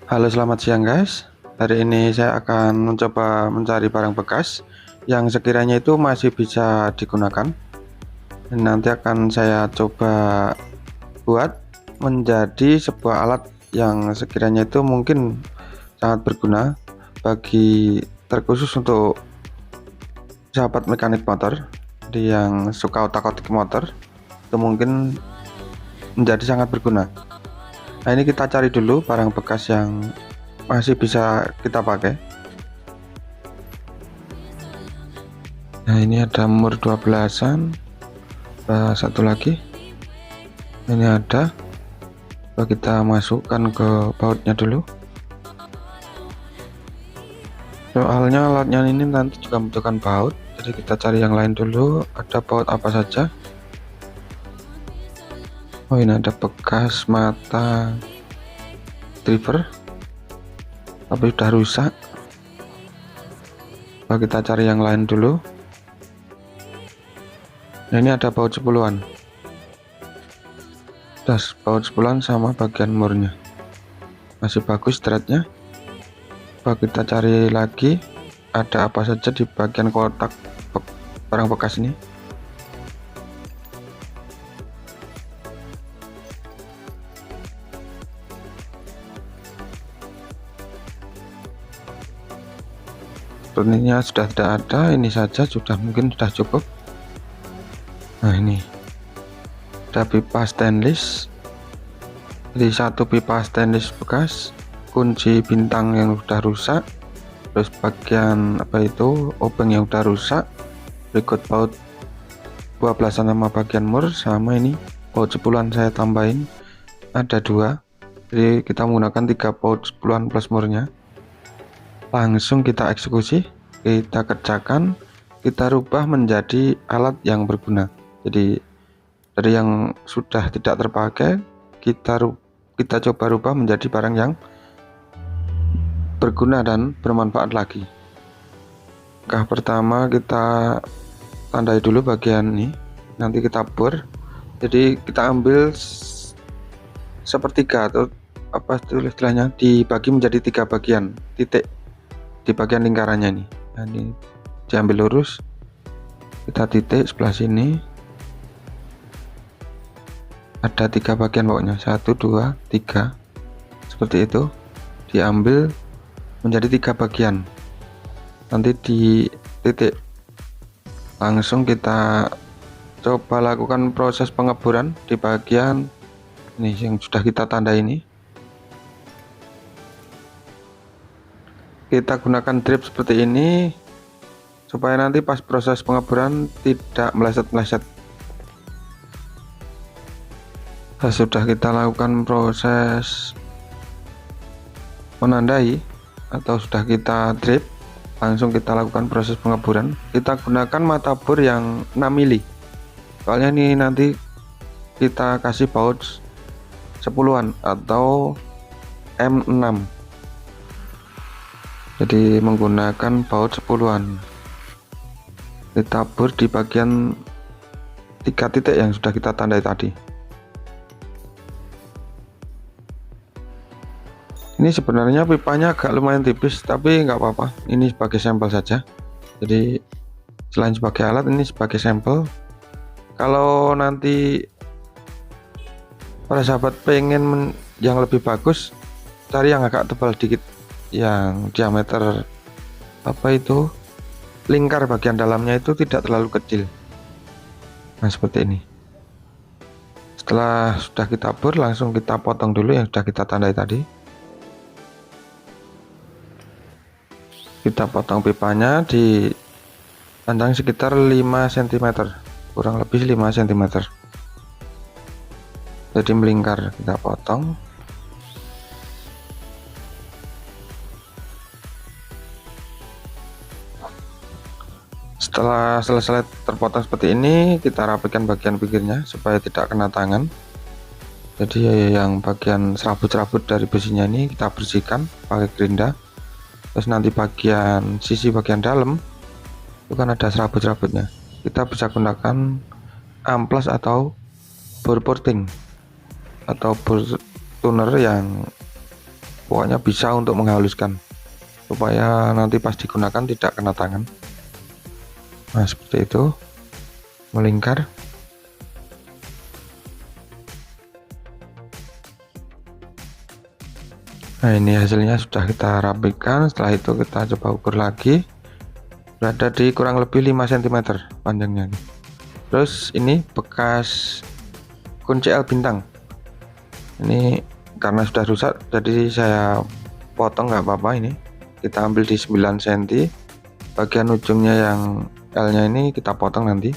Halo, selamat siang guys. Hari ini saya akan mencoba mencari barang bekas yang sekiranya itu masih bisa digunakan. Dan nanti akan saya coba buat menjadi sebuah alat yang sekiranya itu mungkin sangat berguna bagi terkhusus untuk sahabat mekanik motor yang suka otak-atik motor. Itu mungkin menjadi sangat berguna. Nah, ini kita cari dulu barang bekas yang masih bisa kita pakai. Nah, ini ada mur 12-an. Satu lagi. Ini ada. Coba kita masukkan ke bautnya dulu. Soalnya alatnya ini nanti juga membutuhkan baut, jadi kita cari yang lain dulu. Ada baut apa saja? Oh, ini ada bekas mata driver tapi sudah rusak. Coba kita cari yang lain dulu. Nah, ini ada baut 10-an. Das baut 10-an sama bagian murnya masih bagus threadnya. Coba kita cari lagi ada apa saja di bagian kotak barang bekas ini. Sepertinya sudah tidak ada, ini saja sudah, mungkin sudah cukup. Nah, ini ada pipa stainless, jadi satu pipa stainless bekas, kunci bintang yang sudah rusak, terus bagian obeng yang sudah rusak, berikut baut 12-an sama bagian mur, sama ini baut 10-an saya tambahin ada 2, jadi kita menggunakan 3 baut 10-an plus murnya. Langsung kita eksekusi, kita kerjakan, kita rubah menjadi alat yang berguna. Jadi dari yang sudah tidak terpakai kita coba rubah menjadi barang yang berguna dan bermanfaat lagi. Langkah pertama kita tandai dulu bagian ini, nanti kita bor. Jadi kita ambil sepertiga atau apa istilahnya, dibagi menjadi 3 bagian titik di bagian lingkarannya ini. Nah, ini diambil lurus, kita titik sebelah sini. Ada 3 bagian pokoknya, 1, 2, 3 seperti itu, diambil menjadi 3 bagian, nanti di titik. Langsung kita coba lakukan proses pengeboran di bagian ini yang sudah kita tanda ini. Kita gunakan drip seperti ini supaya nanti pas proses pengeboran tidak meleset-meleset. Sudah kita lakukan proses menandai atau sudah kita drip, langsung kita lakukan proses pengeboran. Kita gunakan mata bor yang 6 mili, soalnya ini nanti kita kasih baut 10-an atau M6, jadi menggunakan baut 10-an. Kita bor di bagian 3 titik yang sudah kita tandai tadi. Ini sebenarnya pipanya agak lumayan tipis, tapi nggak apa-apa, ini sebagai sampel saja. Jadi selain sebagai alat, ini sebagai sampel. Kalau nanti para sahabat pengen yang lebih bagus, cari yang agak tebal dikit, yang diameter lingkar bagian dalamnya itu tidak terlalu kecil. Nah, seperti ini. Setelah sudah kita bor, langsung kita potong dulu yang sudah kita tandai tadi. Kita potong pipanya di panjang sekitar 5 cm, kurang lebih 5 cm, jadi melingkar. Kita potong. Setelah selesai terpotong seperti ini, kita rapikan bagian pinggirnya supaya tidak kena tangan. Jadi yang bagian serabut-serabut dari besinya ini kita bersihkan pakai gerinda. Terus nanti bagian sisi bagian dalam itu kan ada serabut-serabutnya, kita bisa gunakan amplas atau bor porting atau bor tuner yang pokoknya bisa untuk menghaluskan supaya nanti pas digunakan tidak kena tangan. Nah seperti itu, melingkar. Nah ini hasilnya sudah kita rapikan. Setelah itu kita coba ukur lagi, berada di kurang lebih 5 cm panjangnya. Terus ini bekas kunci L bintang, ini karena sudah rusak jadi saya potong, nggak apa-apa. Ini kita ambil di 9 cm, bagian ujungnya yang L nya ini kita potong nanti.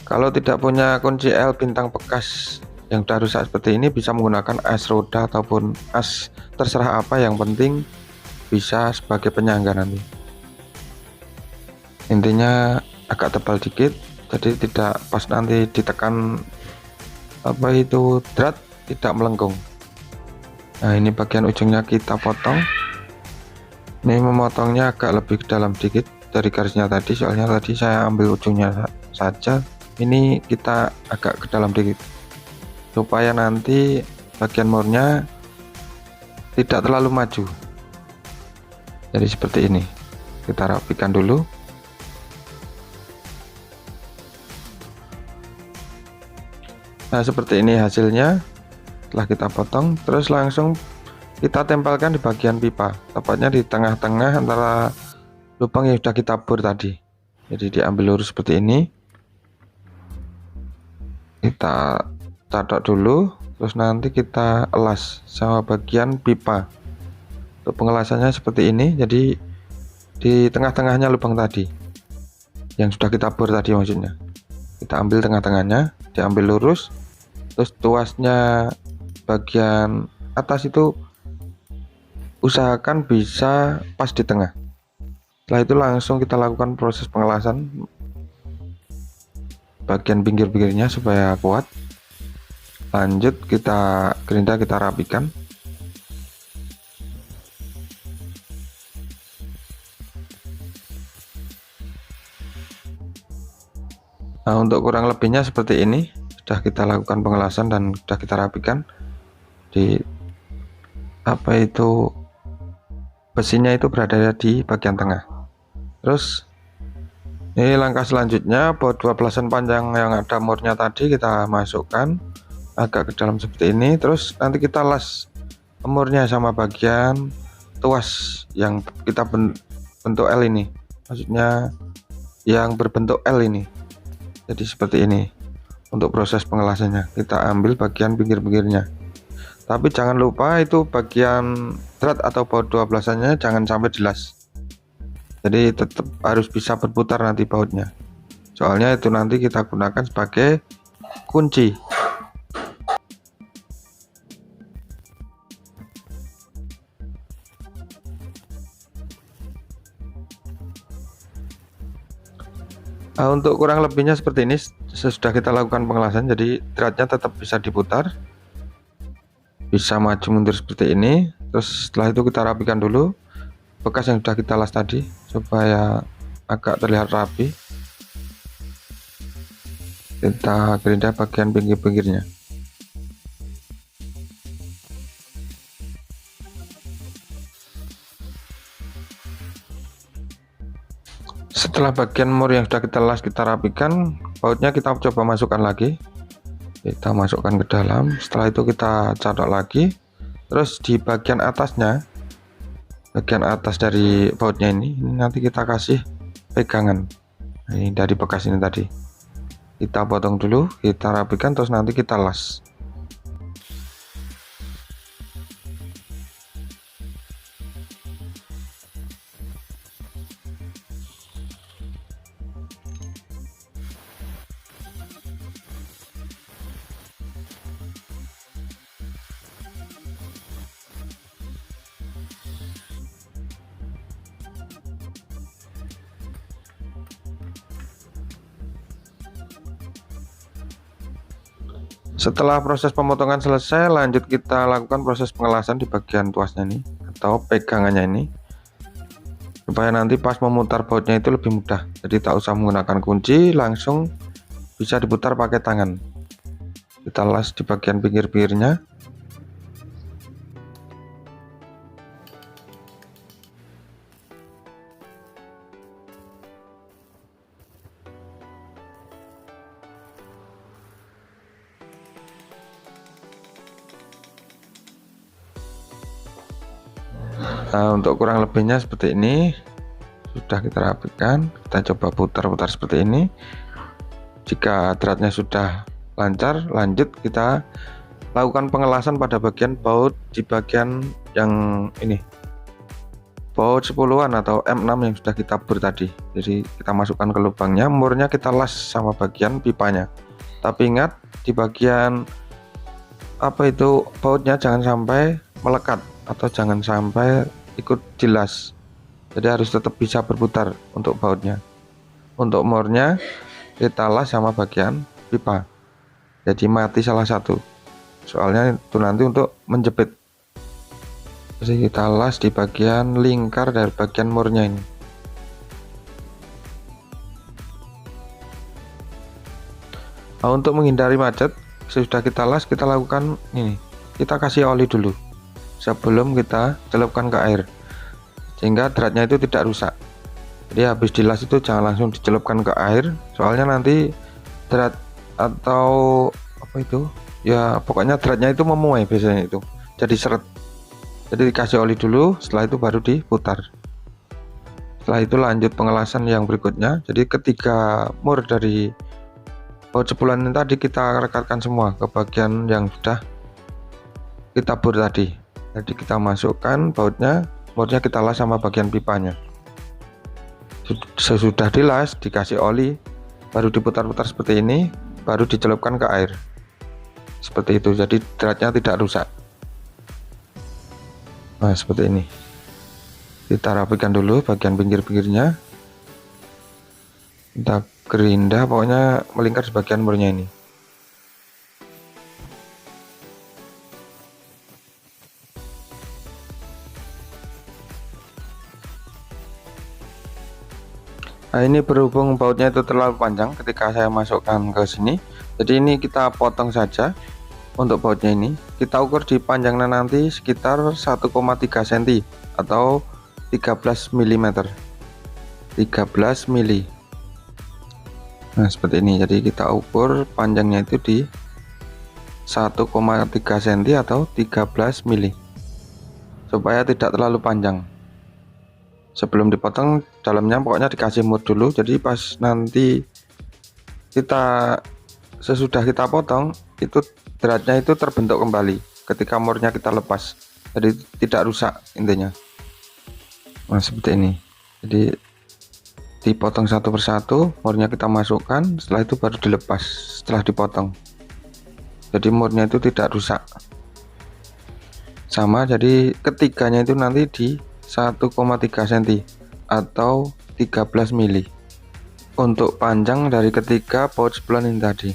Kalau tidak punya kunci L bintang bekas yang sudah rusak seperti ini, bisa menggunakan as roda ataupun as terserah apa, yang penting bisa sebagai penyangga nanti. Intinya agak tebal dikit, jadi tidak pas nanti ditekan apa itu drat tidak melengkung. Nah ini bagian ujungnya kita potong. Ini memotongnya agak lebih ke dalam dikit dari garisnya tadi, soalnya tadi saya ambil ujungnya saja. Ini kita agak ke dalam dikit supaya nanti bagian murnya tidak terlalu maju. Jadi seperti ini, kita rapikan dulu. Nah seperti ini hasilnya setelah kita potong. Terus langsung kita tempelkan di bagian pipa, tepatnya di tengah-tengah antara lubang yang sudah kita bor tadi. Jadi diambil lurus seperti ini, kita tatok dulu, terus nanti kita elas sama bagian pipa. Untuk pengelasannya seperti ini, jadi di tengah-tengahnya lubang tadi yang sudah kita bor tadi, maksudnya kita ambil tengah-tengahnya, diambil lurus, terus tuasnya bagian atas itu usahakan bisa pas di tengah. Setelah itu langsung kita lakukan proses pengelasan bagian pinggir-pinggirnya supaya kuat. Lanjut kita gerinda, kita rapikan. Nah untuk kurang lebihnya seperti ini, sudah kita lakukan pengelasan dan sudah kita rapikan. Di apa itu besinya itu berada di bagian tengah. Terus ini langkah selanjutnya, baut 12an panjang yang ada murnya tadi kita masukkan agak ke dalam seperti ini. Terus nanti kita las murnya sama bagian tuas yang kita bentuk L ini, maksudnya yang berbentuk L ini. Jadi seperti ini untuk proses pengelasannya. Kita ambil bagian pinggir-pinggirnya, tapi jangan lupa itu bagian drat atau baut 12-annya jangan sampai dilas. Jadi tetap harus bisa berputar nanti bautnya, soalnya itu nanti kita gunakan sebagai kunci. Nah, untuk kurang lebihnya seperti ini, sesudah kita lakukan pengelasan, jadi dratnya tetap bisa diputar, bisa maju mundur seperti ini. Terus setelah itu kita rapikan dulu bekas yang sudah kita las tadi supaya agak terlihat rapi. Kita gerinda bagian pinggir-pinggirnya. Setelah bagian mur yang sudah kita las, kita rapikan, bautnya kita coba masukkan lagi. Kita masukkan ke dalam. Setelah itu kita cadok lagi. Terus di bagian atasnya, bagian atas dari bautnya ini nanti kita kasih pegangan. Ini dari bekas ini tadi. Kita potong dulu, kita rapikan, terus nanti kita las. Setelah proses pemotongan selesai, lanjut kita lakukan proses pengelasan di bagian tuasnya ini atau pegangannya ini, supaya nanti pas memutar bautnya itu lebih mudah. Jadi tak usah menggunakan kunci, langsung bisa diputar pakai tangan. Kita las di bagian pinggir-pinggirnya. Nah, untuk kurang lebihnya seperti ini. Sudah kita rapikan, kita coba putar-putar seperti ini. Jika dratnya sudah lancar, lanjut kita lakukan pengelasan pada bagian baut di bagian yang ini, baut 10-an atau M6 yang sudah kita bor tadi. Jadi kita masukkan ke lubangnya, murnya kita las sama bagian pipanya. Tapi ingat, di bagian bautnya jangan sampai melekat atau jangan sampai ikut dilas. Jadi harus tetap bisa berputar untuk bautnya. Untuk murnya kita las sama bagian pipa, jadi mati salah satu, soalnya itu nanti untuk menjepit. Jadi kita las di bagian lingkar dari bagian murnya ini. Nah, untuk menghindari macet, sesudah kita las, kita lakukan ini, kita kasih oli dulu sebelum kita celupkan ke air, sehingga dratnya itu tidak rusak. Jadi habis dilas itu jangan langsung dicelupkan ke air, soalnya nanti drat atau ya pokoknya dratnya itu memuai biasanya, itu jadi seret. Jadi dikasih oli dulu, setelah itu baru diputar. Setelah itu lanjut pengelasan yang berikutnya. Jadi ketiga mur dari baut 10-an tadi kita rekatkan semua ke bagian yang sudah kita bor tadi. Jadi kita masukkan bautnya, murnya kita las sama bagian pipanya. Sesudah dilas, dikasih oli, baru diputar-putar seperti ini, baru dicelupkan ke air seperti itu. Jadi dratnya tidak rusak. Nah, seperti ini. Kita rapikan dulu bagian pinggir-pinggirnya, kita gerinda, pokoknya melingkar sebagian murnya ini. Nah, ini berhubung bautnya itu terlalu panjang ketika saya masukkan ke sini, jadi ini kita potong saja. Untuk bautnya ini kita ukur di panjangnya nanti sekitar 1,3 cm atau 13 mm. 13 mili. Nah, seperti ini. Jadi kita ukur panjangnya itu di 1,3 cm atau 13 mili, supaya tidak terlalu panjang. Sebelum dipotong, dalamnya pokoknya dikasih mur dulu, jadi pas nanti sesudah kita potong, itu dratnya itu terbentuk kembali ketika murnya kita lepas, jadi tidak rusak intinya. Nah, seperti ini. Jadi dipotong satu persatu, murnya kita masukkan, setelah itu baru dilepas setelah dipotong, jadi murnya itu tidak rusak sama. Jadi ketiganya itu nanti di 1,3 cm atau 13 mili untuk panjang dari ketiga baut 10-an ini tadi.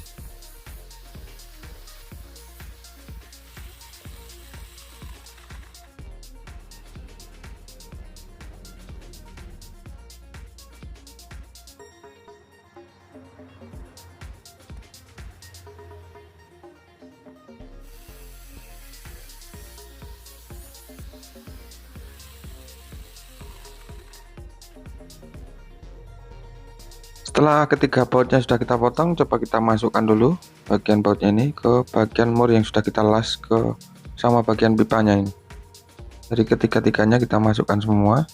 Setelah ketiga bautnya sudah kita potong, coba kita masukkan dulu bagian bautnya ini ke bagian mur yang sudah kita las ke sama bagian pipanya ini. Jadi ketiga-tiganya kita masukkan semua.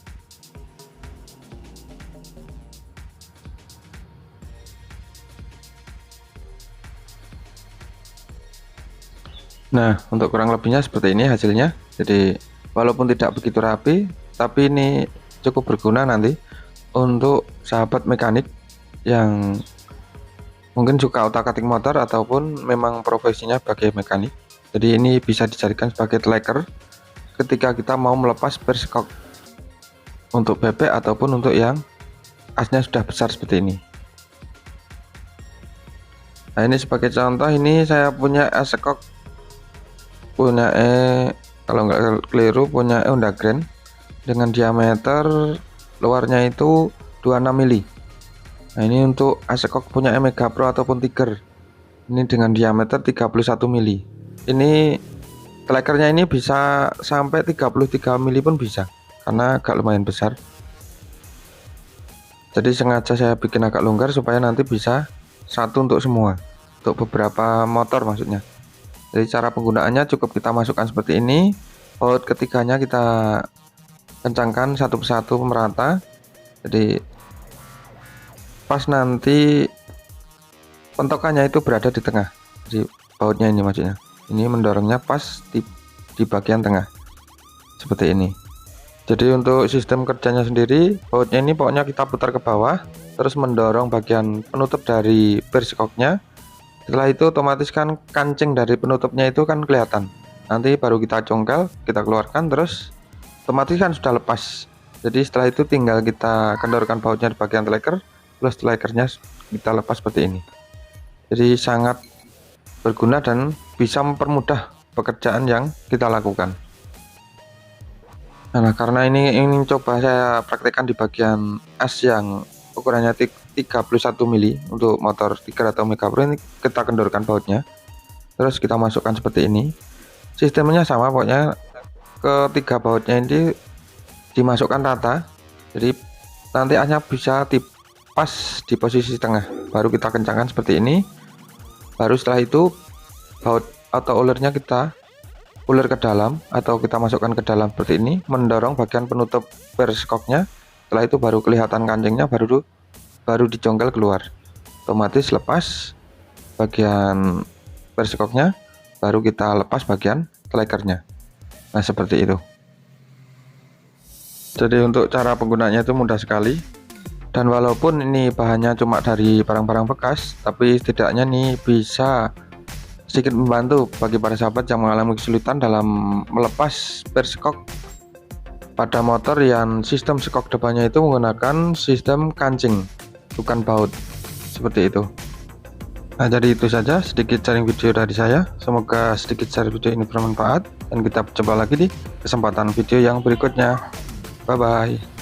Nah, untuk kurang lebihnya seperti ini hasilnya. Jadi walaupun tidak begitu rapi, tapi ini cukup berguna nanti untuk sahabat mekanik yang mungkin suka otak-atik motor ataupun memang profesinya sebagai mekanik. Jadi ini bisa dijadikan sebagai tracker ketika kita mau melepas berskok untuk bebek ataupun untuk yang asnya sudah besar seperti ini. Nah, ini sebagai contoh, ini saya punya as skok, punya kalau nggak keliru punya Honda Grand dengan diameter luarnya itu 26 mili. Nah, ini untuk as-skok punya Mega Pro ataupun Tiger, ini dengan diameter 31 mili. Ini trackernya ini bisa sampai 33 mili pun bisa, karena agak lumayan besar. Jadi sengaja saya bikin agak longgar supaya nanti bisa satu untuk semua, untuk beberapa motor maksudnya. Jadi cara penggunaannya cukup kita masukkan seperti ini, baut ketiganya kita kencangkan satu persatu merata, jadi pas nanti pentokannya itu berada di tengah. Jadi bautnya ini maksudnya, ini mendorongnya pas di bagian tengah seperti ini. Jadi untuk sistem kerjanya sendiri, bautnya ini pokoknya kita putar ke bawah, terus mendorong bagian penutup dari persikoknya. Setelah itu otomatis kan kancing dari penutupnya itu kan kelihatan. Nanti baru kita congkel, kita keluarkan, terus otomatis kan sudah lepas. Jadi setelah itu tinggal kita kendorkan bautnya di bagian teleker, plus telekernya kita lepas seperti ini. Jadi sangat berguna dan bisa mempermudah pekerjaan yang kita lakukan. Nah, karena ini coba saya praktekkan di bagian as yang ukurannya 31 mili untuk motor Tiger atau Mega Pro, ini kita kendorkan bautnya, terus kita masukkan seperti ini. Sistemnya sama, pokoknya ketiga bautnya ini dimasukkan rata, jadi nanti asnya bisa pas di posisi tengah, baru kita kencangkan seperti ini. Baru setelah itu baut atau ulernya kita uler ke dalam atau kita masukkan ke dalam seperti ini, mendorong bagian penutup persikoknya. Setelah itu baru kelihatan kancingnya, baru dicongkel keluar, otomatis lepas bagian persikoknya, baru kita lepas bagian telekernya. Nah, seperti itu. Jadi untuk cara penggunaannya itu mudah sekali, dan walaupun ini bahannya cuma dari barang-barang bekas, tapi setidaknya nih bisa sedikit membantu bagi para sahabat yang mengalami kesulitan dalam melepas persikok pada motor yang sistem sekok depannya itu menggunakan sistem kancing, bukan baut, seperti itu. Nah, jadi itu saja sedikit sharing video dari saya. Semoga sedikit share video ini bermanfaat, dan kita coba lagi di kesempatan video yang berikutnya. Bye bye.